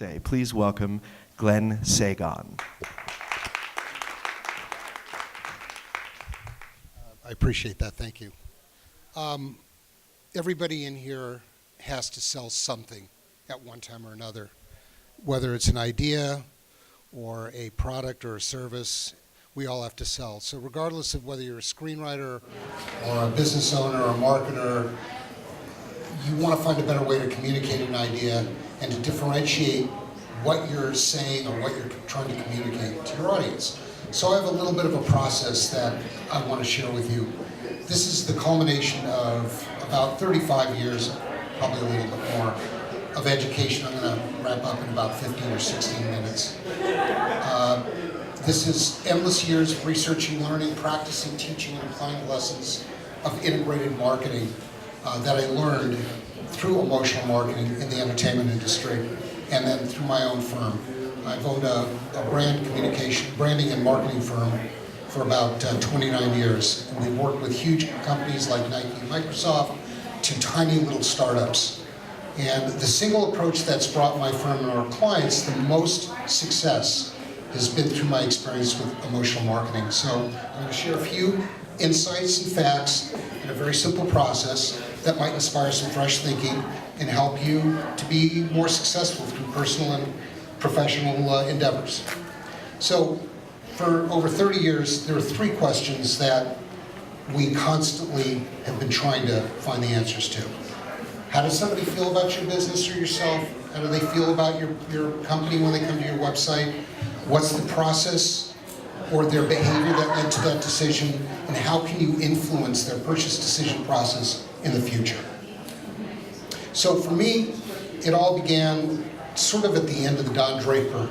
say. Please welcome Glenn Sagon. I appreciate that, thank you. Everybody in here has to sell something at one time or another, whether it's an idea or a product or a service. We all have to sell. So regardless of whether you're a screenwriter or a business owner or a marketer, you want to find a better way to communicate an idea and to differentiate what you're saying or what you're trying to communicate to your audience. So I have a little bit of a process that I want to share with you. This is the culmination of about 35 years, probably a little bit more, of education. I'm going to wrap up in about 15 or 16 minutes. This is endless years of researching, learning, practicing, teaching, and applying lessons of integrated marketing that I learned through emotional marketing in the entertainment industry and then through my own firm. I've owned a branding and marketing firm for about 29 years. And we've worked with huge companies like Nike and Microsoft to tiny little startups. And the single approach that's brought my firm and our clients the most success has been through my experience with emotional marketing. So I'm going to share a few insights and facts in a very simple process that might inspire some fresh thinking and help you to be more successful through personal and professional endeavors. So for over 30 years, there are three questions that we constantly have been trying to find the answers to. How does somebody feel about your business or yourself? How do they feel about your company when they come to your website? What's the process or their behavior that led to that decision? And how can you influence their purchase decision process in the future? So for me, it all began sort of at the end of the Don Draper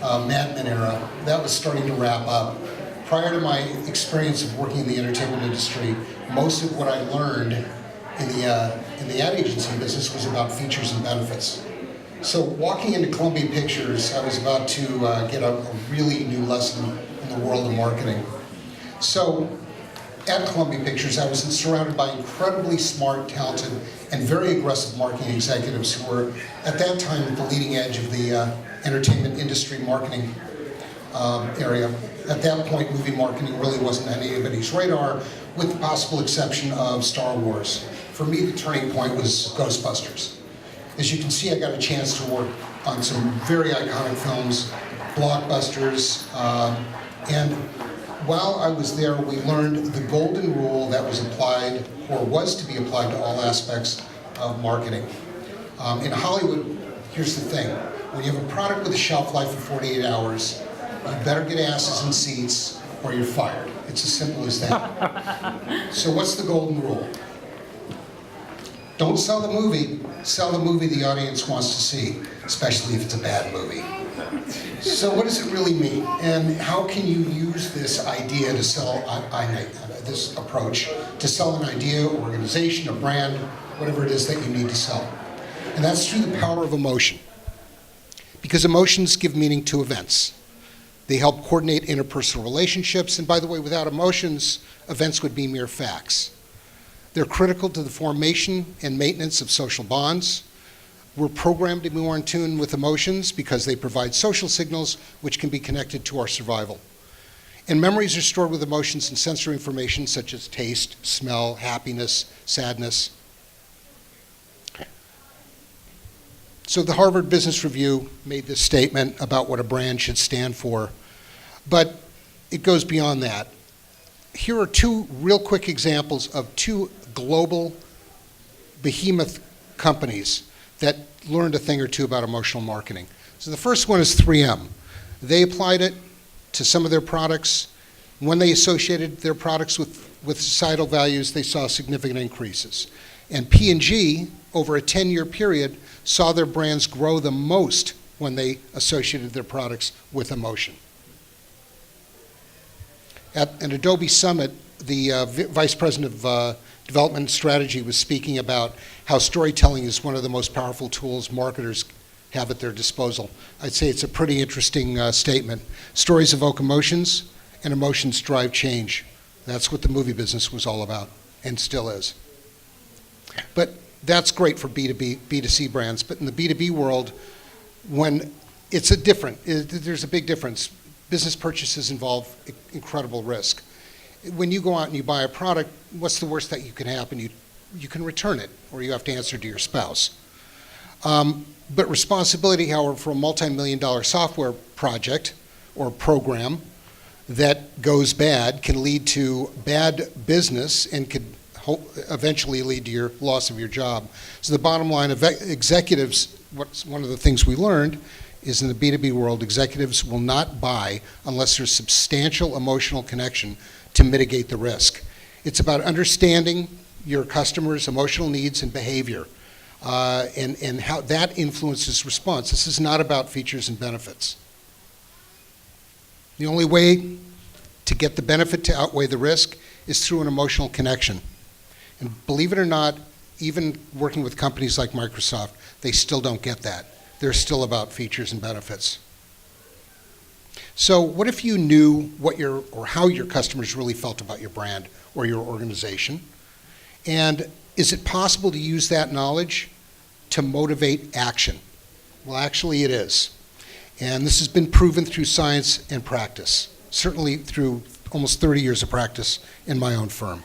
Mad Men era. That was starting to wrap up. Prior to my experience of working in the entertainment industry, most of what I learned in the ad agency business was about features and benefits. So walking into Columbia Pictures, I was about to get a really new lesson in the world of marketing. So at Columbia Pictures, I was surrounded by incredibly smart, talented, and very aggressive marketing executives who were, at that time, at the leading edge of the entertainment industry marketing area. At that point, movie marketing really wasn't on anybody's radar, with the possible exception of Star Wars. For me, the turning point was Ghostbusters. As you can see, I got a chance to work on some very iconic films, blockbusters, and while I was there, we learned the golden rule that was applied, or was to be applied to all aspects of marketing. In Hollywood, here's the thing. When you have a product with a shelf life of 48 hours, you better get asses in seats or you're fired. It's as simple as that. So what's the golden rule? Don't sell the movie the audience wants to see, especially if it's a bad movie. So what does it really mean? And how can you use this idea to sell, this approach, to sell an idea, organization, a brand, whatever it is that you need to sell? And that's through the power of emotion. Because emotions give meaning to events. They help coordinate interpersonal relationships, and by the way, without emotions, events would be mere facts. They're critical to the formation and maintenance of social bonds. We're programmed to be more in tune with emotions because they provide social signals which can be connected to our survival. And memories are stored with emotions and sensory information such as taste, smell, happiness, sadness. So the Harvard Business Review made this statement about what a brand should stand for, but it goes beyond that. Here are two real quick examples of two global behemoth companies that learned a thing or two about emotional marketing. So the first one is 3M. They applied it to some of their products. When they associated their products with societal values, they saw significant increases. And P&G, over a 10-year period, saw their brands grow the most when they associated their products with emotion. At an Adobe Summit, the Vice President of Development Strategy was speaking about how storytelling is one of the most powerful tools marketers have at their disposal. I'd say it's a pretty interesting statement. Stories evoke emotions, and emotions drive change. That's what the movie business was all about, and still is. But that's great for B2B, B2C brands, but in the B2B world, when there's a big difference. Business purchases involve incredible risk. When you go out and you buy a product, what's the worst that you can happen? You can return it, or you have to answer to your spouse. But responsibility, however, for a multi-million-dollar software project or program that goes bad can lead to bad business and could eventually lead to your loss of your job. So the bottom line of executives, one of the things we learned is in the B2B world, executives will not buy unless there's substantial emotional connection to mitigate the risk. It's about understanding your customers' emotional needs and behavior, and how that influences response. This is not about features and benefits. The only way to get the benefit to outweigh the risk is through an emotional connection. And believe it or not, even working with companies like Microsoft, they still don't get that. They're still about features and benefits. So what if you knew how your customers really felt about your brand or your organization? And is it possible to use that knowledge to motivate action? Well, actually it is. And this has been proven through science and practice, certainly through almost 30 years of practice in my own firm.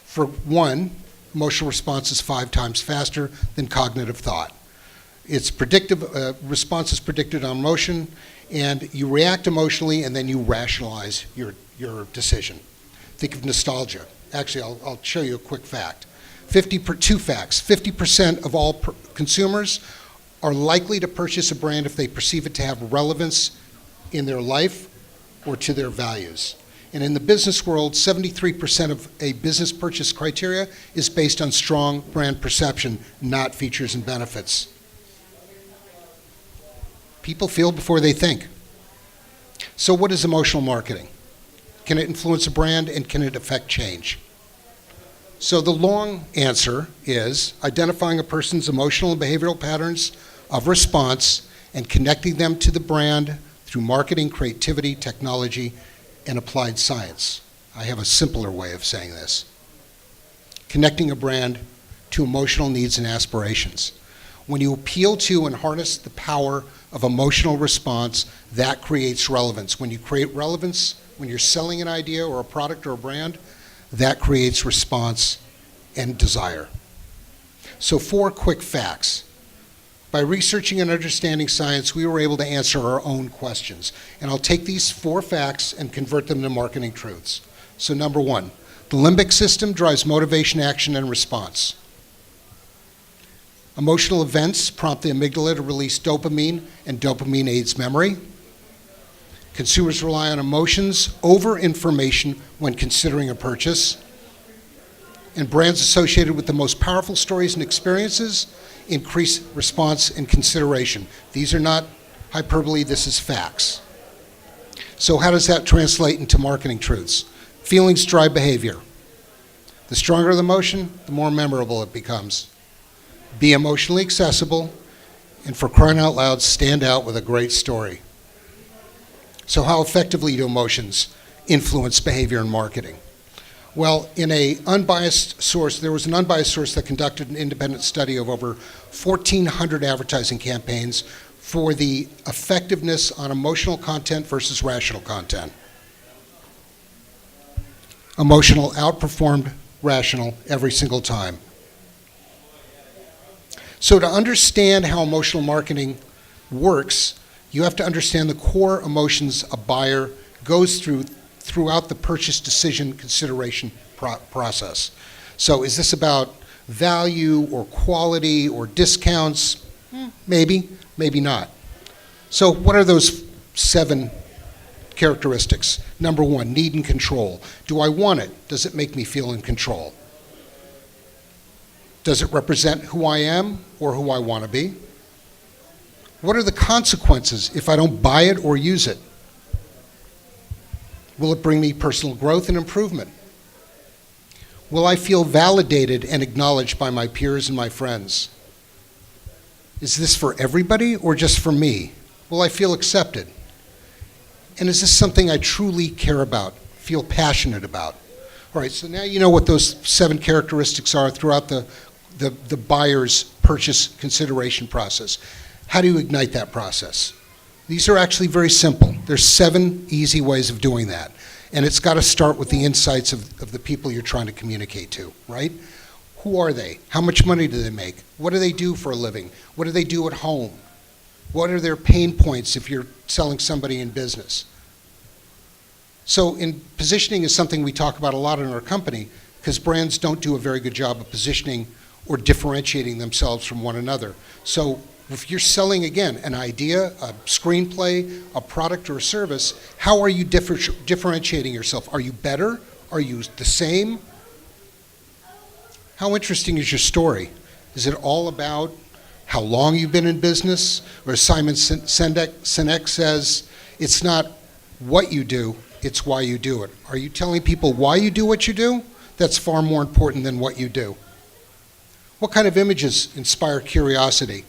For one, emotional response is 5 times faster than cognitive thought. It's predictive, response is predicted on emotion, and you react emotionally and then you rationalize your decision. Think of nostalgia. Actually, I'll show you a quick fact. 2 facts. 50% of all consumers are likely to purchase a brand if they perceive it to have relevance in their life or to their values. And in the business world, 73% of a business purchase criteria is based on strong brand perception, not features and benefits. People feel before they think. So what is emotional marketing? Can it influence a brand, and can it affect change? So the long answer is identifying a person's emotional and behavioral patterns of response and connecting them to the brand through marketing, creativity, technology, and applied science. I have a simpler way of saying this. Connecting a brand to emotional needs and aspirations. When you appeal to and harness the power of emotional response, that creates relevance. When you create relevance, when you're selling an idea or a product or a brand, that creates response and desire. So 4 quick facts. By researching and understanding science, we were able to answer our own questions. And I'll take these 4 facts and convert them to marketing truths. So number 1, the limbic system drives motivation, action, and response. Emotional events prompt the amygdala to release dopamine, and dopamine aids memory. Consumers rely on emotions over information when considering a purchase. And brands associated with the most powerful stories and experiences increase response and consideration. These are not hyperbole, this is facts. So how does that translate into marketing truths? Feelings drive behavior. The stronger the emotion, the more memorable it becomes. Be emotionally accessible, and for crying out loud, stand out with a great story. So how effectively do emotions influence behavior in marketing? Well, in a unbiased source, there was an unbiased source that conducted an independent study of over 1,400 advertising campaigns for the effectiveness on emotional content versus rational content. Emotional outperformed rational every single time. So to understand how emotional marketing works, you have to understand the core emotions a buyer goes throughout the purchase decision consideration process. So is this about value or quality or discounts? Maybe, maybe not. So what are those 7 characteristics? Number 1, need and control. Do I want it? Does it make me feel in control? Does it represent who I am or who I want to be? What are the consequences if I don't buy it or use it? Will it bring me personal growth and improvement? Will I feel validated and acknowledged by my peers and my friends? Is this for everybody or just for me? Will I feel accepted? And is this something I truly care about, feel passionate about? All right, so now you know what those 7 characteristics are throughout the buyer's purchase consideration process. How do you ignite that process? These are actually very simple. There's 7 easy ways of doing that. And it's got to start with the insights of the people you're trying to communicate to, right? Who are they? How much money do they make? What do they do for a living? What do they do at home? What are their pain points if you're selling somebody in business? So positioning is something we talk about a lot in our company, because brands don't do a very good job of positioning or differentiating themselves from one another. So if you're selling, again, an idea, a screenplay, a product or a service, how are you differentiating yourself? Are you better? Are you the same? How interesting is your story? Is it all about how long you've been in business? Or as Simon Sinek says, it's not what you do, it's why you do it. Are you telling people why you do what you do? That's far more important than what you do. What kind of images inspire curiosity?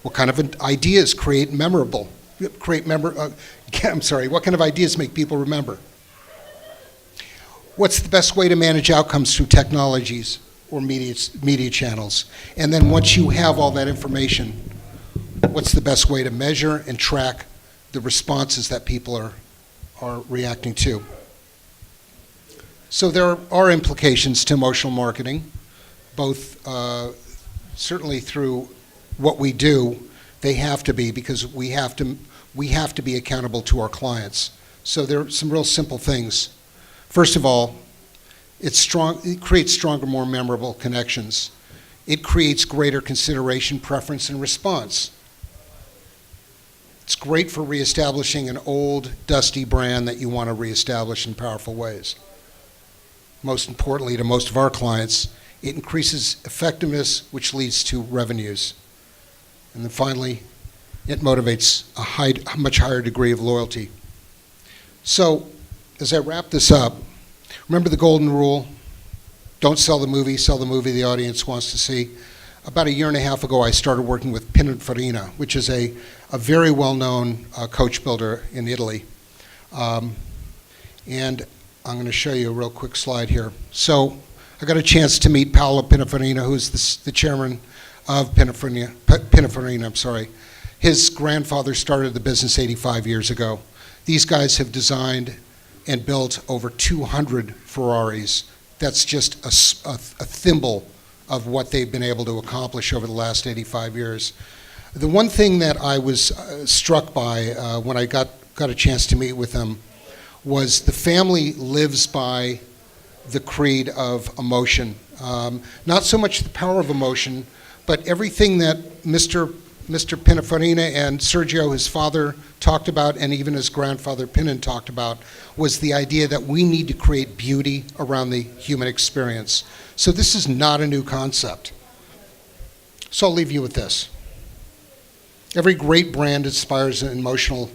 What kind of ideas create memorable? What kind of ideas make people remember? What's the best way to manage outcomes through technologies or media channels? And then once you have all that information, what's the best way to measure and track the responses that people are reacting to? So there are implications to emotional marketing, both certainly through what we do. They have to be, because we have to be accountable to our clients. So there are some real simple things. First of all, it creates stronger, more memorable connections. It creates greater consideration, preference, and response. It's great for reestablishing an old, dusty brand that you want to reestablish in powerful ways. Most importantly, to most of our clients, it increases effectiveness, which leads to revenues. And then finally, it motivates a much higher degree of loyalty. So, as I wrap this up, remember the golden rule: don't sell the movie the audience wants to see. About 1.5 years ago, I started working with Pininfarina, which is a very well-known coach builder in Italy. And I'm going to show you a real quick slide here. So I got a chance to meet Paolo Pininfarina, who's the chairman of Pininfarina. His grandfather started the business 85 years ago. These guys have designed and built over 200 Ferraris. That's just a thimble of what they've been able to accomplish over the last 85 years. The one thing that I was struck by when I got a chance to meet with them was the family lives by the creed of emotion. Not so much the power of emotion, but everything that Mr. Pininfarina and Sergio, his father, talked about, and even his grandfather Pinin talked about, was the idea that we need to create beauty around the human experience. So this is not a new concept. So I'll leave you with this. Every great brand inspires an emotional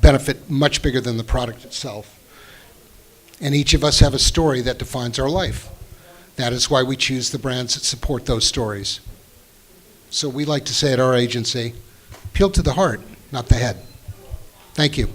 benefit much bigger than the product itself. And each of us have a story that defines our life. That is why we choose the brands that support those stories. So we like to say at our agency, appeal to the heart, not the head. Thank you.